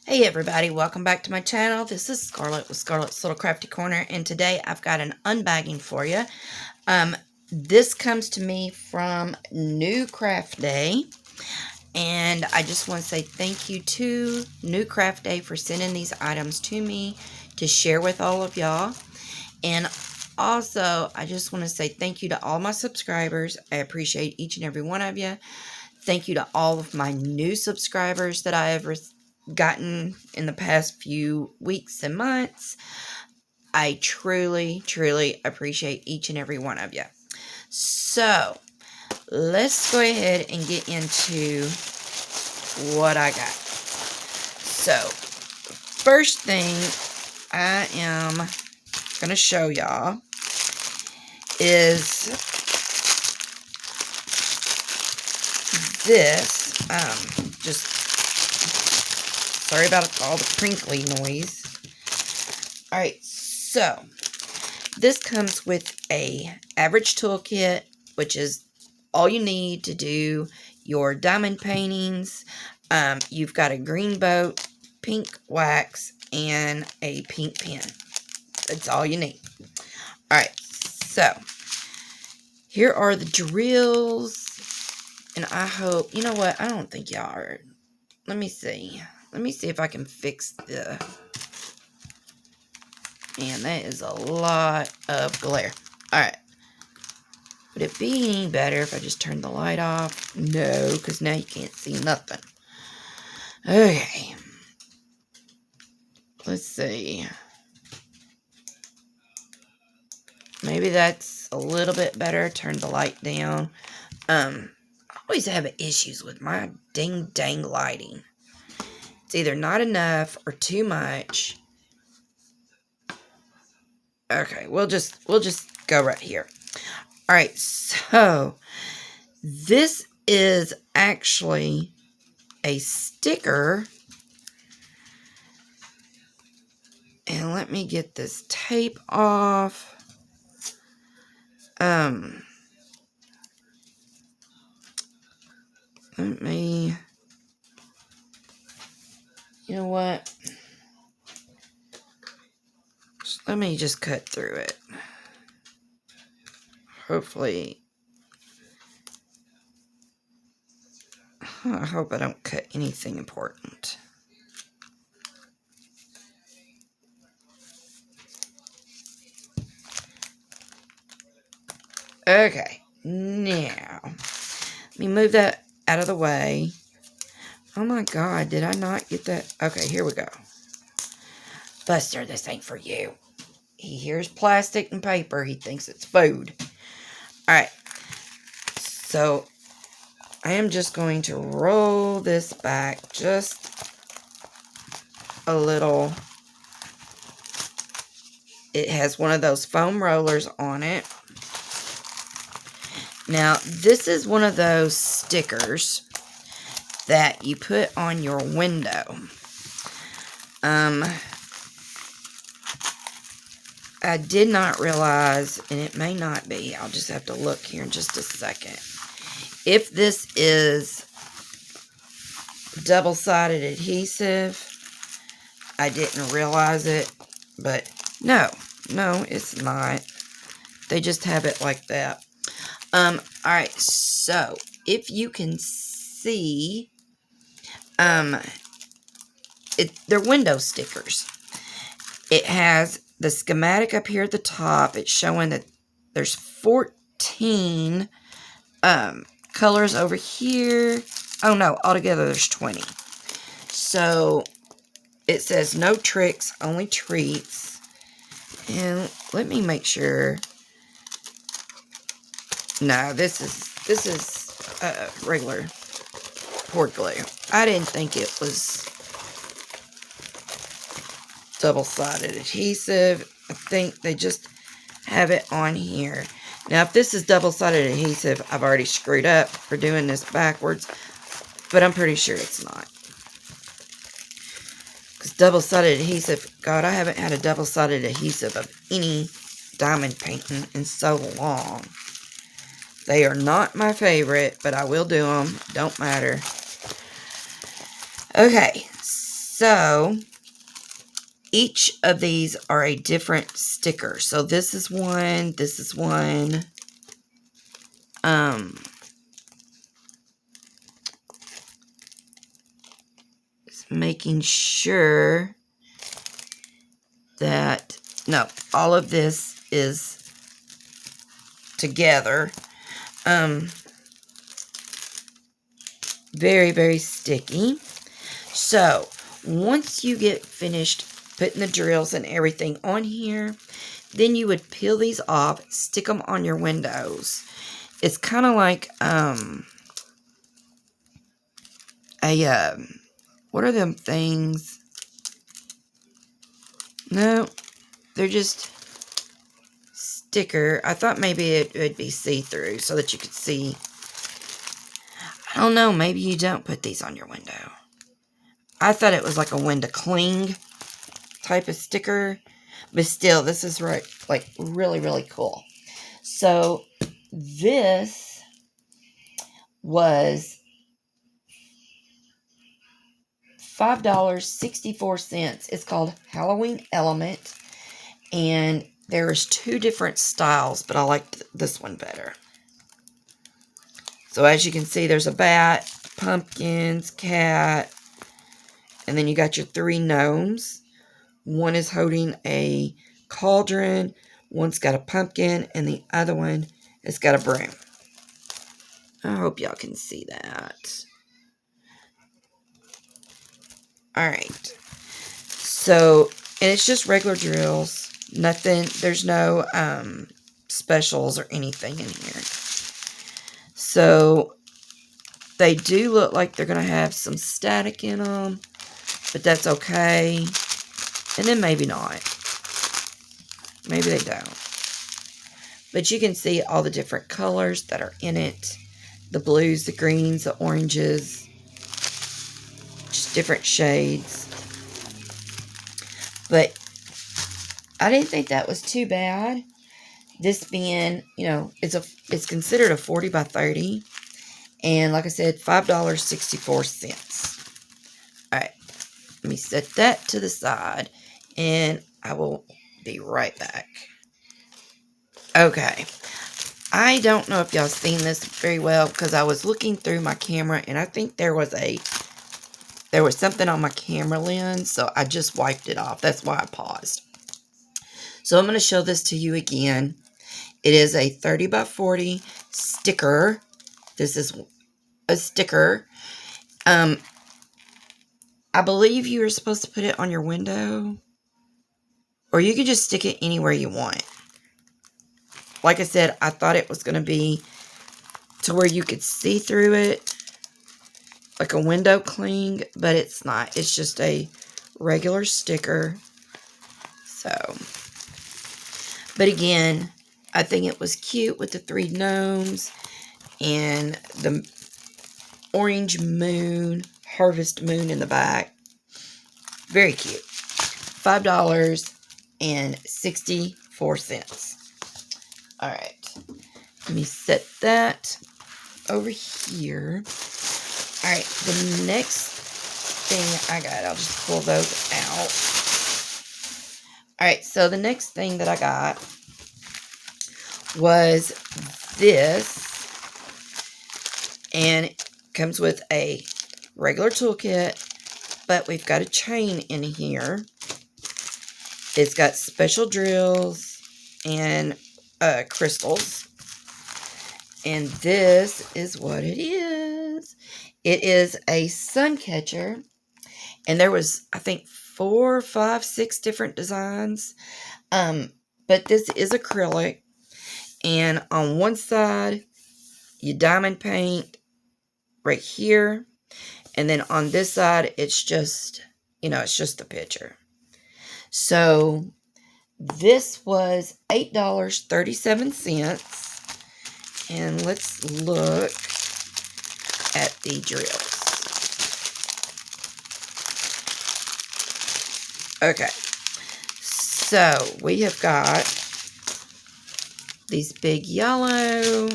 Hey everybody, welcome back to my channel. This is Scarlet with Scarlet's Little Crafty Corner, and today I've got an unbagging for you. This comes to me from Newcraftday, and I just want to say thank you to Newcraftday for sending these items to me to share with all of y'all. And also, I just want to say thank you to all my subscribers. I appreciate each and every one of you. Thank you to all of my new subscribers that I have gotten in the past few weeks and months. I truly appreciate each and every one of you. So, let's go ahead and get into what I got. So, first thing I am going to show y'all is this. Just sorry about all the crinkly noise. Alright, so this comes with a average toolkit, which is all you need to do your diamond paintings. You've got a green boat, pink wax, and a pink pen. That's all you need. Alright, so here are the drills. And I hope, you know what, I don't think y'all are. Let me see. Let me see if I can fix the... Man, that is a lot of glare. Alright. Would it be any better if I just turned the light off? No, because now you can't see nothing. Okay. Let's see. Maybe that's a little bit better. Turn the light down. I always have issues with my dang lighting. It's either not enough or too much. Okay, we'll just go right here. All right, so this is actually a sticker. And let me get this tape off. Let me... You know what? Let me just cut through it. Hopefully. I hope I don't cut anything important. Okay. Now, let me move that out of the way. Oh my god, did I not get that? Okay, here we go. Buster, this ain't for you. He hears plastic and paper. He thinks it's food. Alright. So, I am just going to roll this back just a little. It has one of those foam rollers on it. Now, this is one of those stickers that you put on your window. I did not realize, and it may not be, I'll just have to look here in just a second, if this is double-sided adhesive. I didn't realize it, but no, it's not. They just have it like that. Alright, so, if you can see, they're window stickers. It has the schematic up here at the top. It's showing that there's 14 colors over here. Oh no, altogether there's 20. So it says no tricks, only treats. And let me make sure. No, this is regular poured glue. I didn't think it was double-sided adhesive. I think they just have it on here. Now, if this is double-sided adhesive, I've already screwed up for doing this backwards, but I'm pretty sure it's not. Because double-sided adhesive, God, I haven't had a double-sided adhesive of any diamond painting in so long. They are not my favorite, but I will do them. Don't matter. Okay, So each of these are a different sticker. So this is one, this is one. Just making sure that, no, all of this is together. Very, very sticky. So once you get finished putting the drills and everything on here, then you would peel these off, stick them on your windows. It's kind of like what are them things? No, they're just sticker. I thought maybe it would be see-through so that you could see. I don't know, maybe you don't put these on your window. I thought it was like a window cling type of sticker, but still, this is right, like really, really cool. So this was $5.64. It's called Halloween Element, and there's 2 different styles, but I like this one better. So as you can see, there's a bat, pumpkins, cat, and then you got your 3 gnomes. One is holding a cauldron, one's got a pumpkin, and the other one has got a broom. I hope y'all can see that. Alright. So, and it's just regular drills. Nothing, there's no specials or anything in here. So, they do look like they're going to have some static in them, but that's okay. And then maybe not. Maybe they don't. But you can see all the different colors that are in it. The blues, the greens, the oranges. Just different shades. But I didn't think that was too bad. This being, you know, it's considered a 40 by 30. And like I said, $5.64. Alright. Let me set that to the side. And I will be right back. Okay. I don't know if y'all seen this very well because I was looking through my camera and I think there was something on my camera lens, so I just wiped it off. That's why I paused. So I'm going to show this to you again. It is a 30 by 40 sticker. This is a sticker. I believe you were supposed to put it on your window, or you could just stick it anywhere you want. Like I said, I thought it was going to be to where you could see through it, like a window cling, but it's not. It's just a regular sticker. So, but again, I think it was cute with the 3 gnomes and the orange moon, harvest moon in the back. Very cute. $5.64. Alright. Let me set that over here. Alright, the next thing I got, I'll just pull those out. Alright, so the next thing that I got was this. And it comes with a regular toolkit, but we've got a chain in here. It's got special drills and crystals. And this is what it is. It is a sun catcher. And there was, I think, 4, 5, 6 different designs. But this is acrylic. And on one side, you diamond paint right here. And then on this side, it's just, you know, it's just the picture. So this was $8.37. And let's look at the drills. Okay. So we have got these big yellow.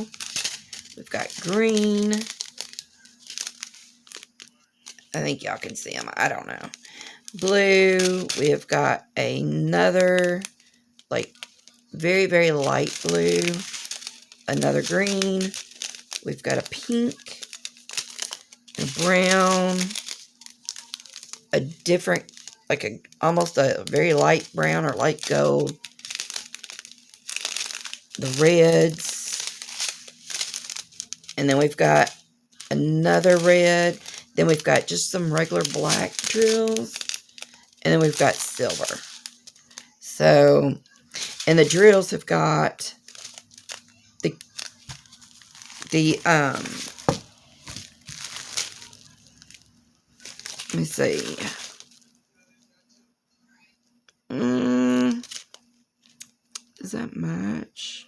We've got green. I think y'all can see them. I don't know. Blue. We have got another, like, very, very light blue. Another green. We've got a pink. A brown. A different, like almost a very light brown or light gold. The reds. And then we've got another red. Then we've got just some regular black drills. And then we've got silver. So, and the drills have got let me see. Does that match?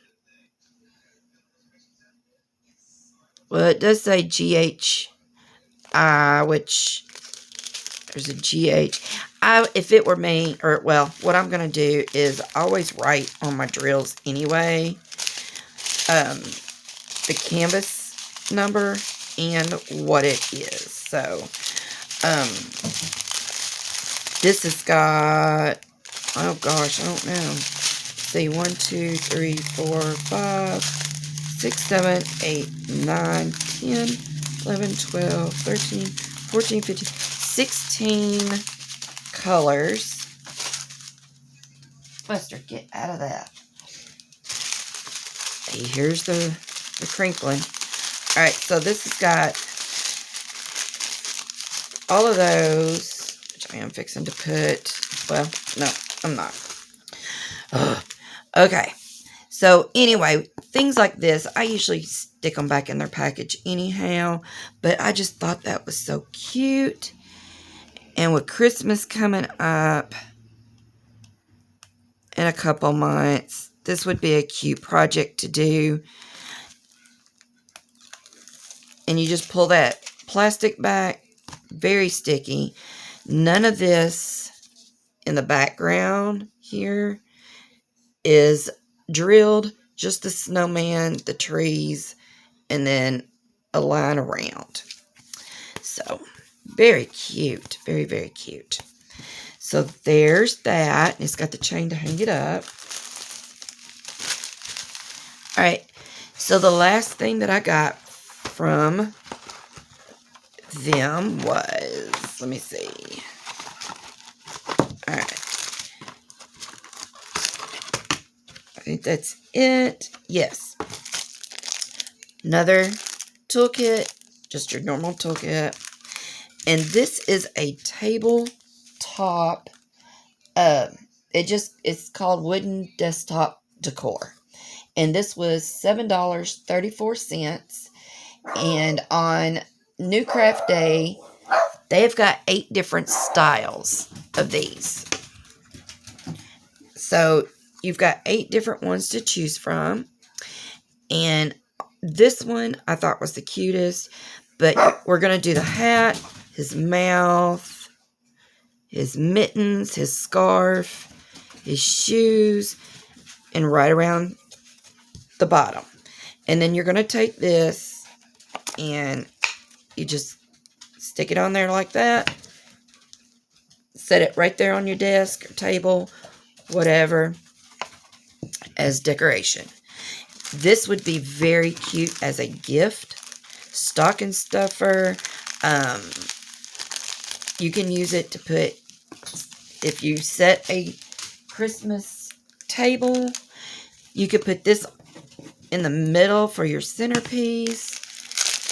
Well, it does say GHI, which there's a GH. If it were me, or well, what I'm going to do is always write on my drills anyway, the canvas number and what it is. So, this has got, oh gosh, I don't know. Let's see, 1, 2, 3, 4, 5, 6, 7, 8, 9, 10, 11, 12, 13, 14, 15, 16 colors. Buster, get out of that. Hey, here's the crinkling. Alright, so this has got all of those, which I am fixing to put, well, no, I'm not. Ugh. Okay, so anyway, things like this, I usually stick them back in their package anyhow, but I just thought that was so cute. And with Christmas coming up in a couple months, this would be a cute project to do. And you just pull that plastic back, very sticky. None of this in the background here is drilled, just the snowman, the trees, and then a line around. So, very cute. Very, very cute. So, there's that. It's got the chain to hang it up. Alright, so the last thing that I got from them was, let me see. Alright. I think that's it. Yes. Another toolkit. Just your normal toolkit. And this is a tabletop. It's called Wooden Desktop Decor. And this was $7.34. And on Newcraftday, they have got 8 different styles of these. So, you've got 8 different ones to choose from. And this one I thought was the cutest. But we're going to do the hat, his mouth, his mittens, his scarf, his shoes, and right around the bottom. And then you're going to take this and you just stick it on there like that. Set it right there on your desk or table, whatever, as decoration. This would be very cute as a gift. Stocking stuffer. You can use it to put, if you set a Christmas table, you could put this in the middle for your centerpiece.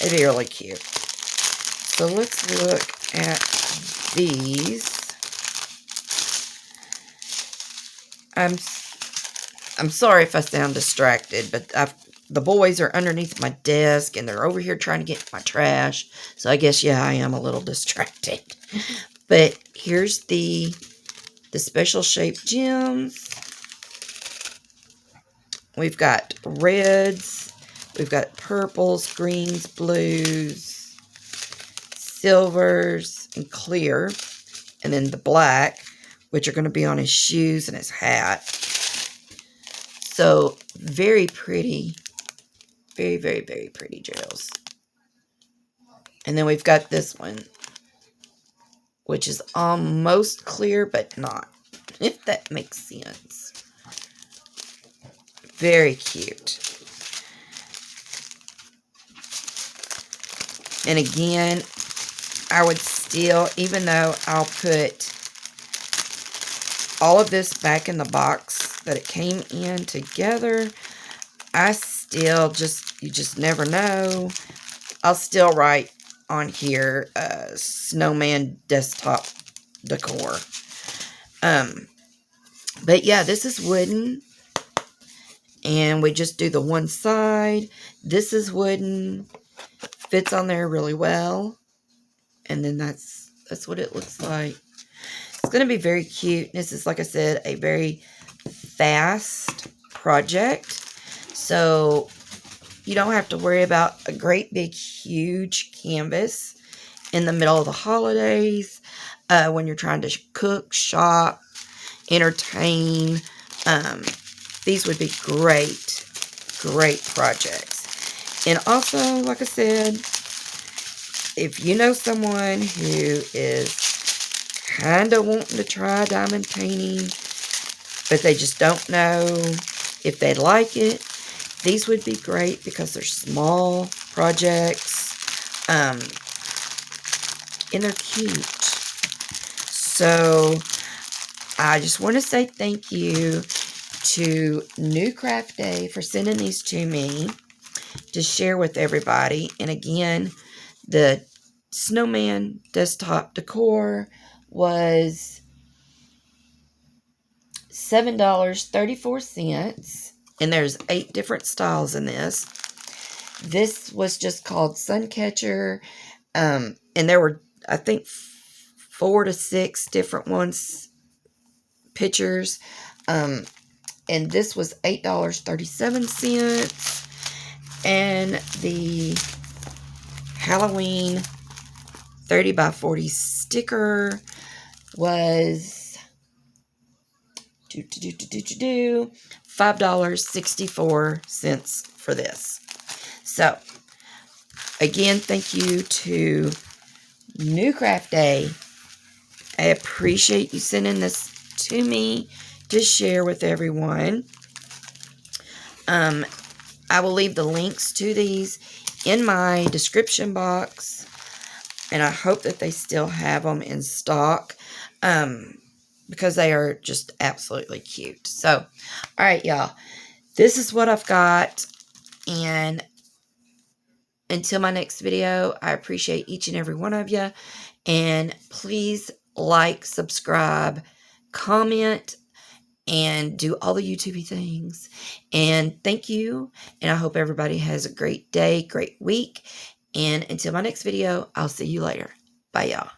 It'd be really cute. So let's look at these. I'm sorry if I sound distracted, but the boys are underneath my desk and they're over here trying to get my trash. So I guess, yeah, I am a little distracted. But here's the special shaped gems. We've got reds. We've got purples, greens, blues, silvers, and clear. And then the black, which are going to be on his shoes and his hat. So, very pretty. Very, very, very pretty drills. And then we've got this one. which is almost clear, but not, if that makes sense. Very cute. And again, I would still, even though I'll put all of this back in the box that it came in together, I still you just never know. I'll still write on here, Snowman desktop decor. But yeah, this is wooden. And we just do the one side. This is wooden. Fits on there really well. And then that's what it looks like. It's going to be very cute. This is, like I said, a very fast project. So you don't have to worry about a great big huge canvas in the middle of the holidays, when you're trying to cook, shop, entertain. These would be great projects. And also, like I said, if you know someone who is kind of wanting to try diamond painting, but they just don't know if they'd like it, these would be great because they're small projects, and they're cute. So I just want to say thank you to Newcraftday for sending these to me to share with everybody. And again, the Snowman desktop decor was $7.34, and there's 8 different styles in this. This was just called Suncatcher, and there were, I think, 4 to 6 different ones, pictures, and this was $8.37, and the Halloween 30 by 40 sticker was $5.64 for this. So again, thank you to Newcraftday. I appreciate you sending this to me to share with everyone. I will leave the links to these in my description box, and I hope that they still have them in stock, because they are just absolutely cute. So, all right, y'all, this is what I've got, and until my next video, I appreciate each and every one of you, and please like, subscribe, comment, and do all the YouTube things. And thank you, and I hope everybody has a great day, great week, and until my next video, I'll see you later. Bye, y'all.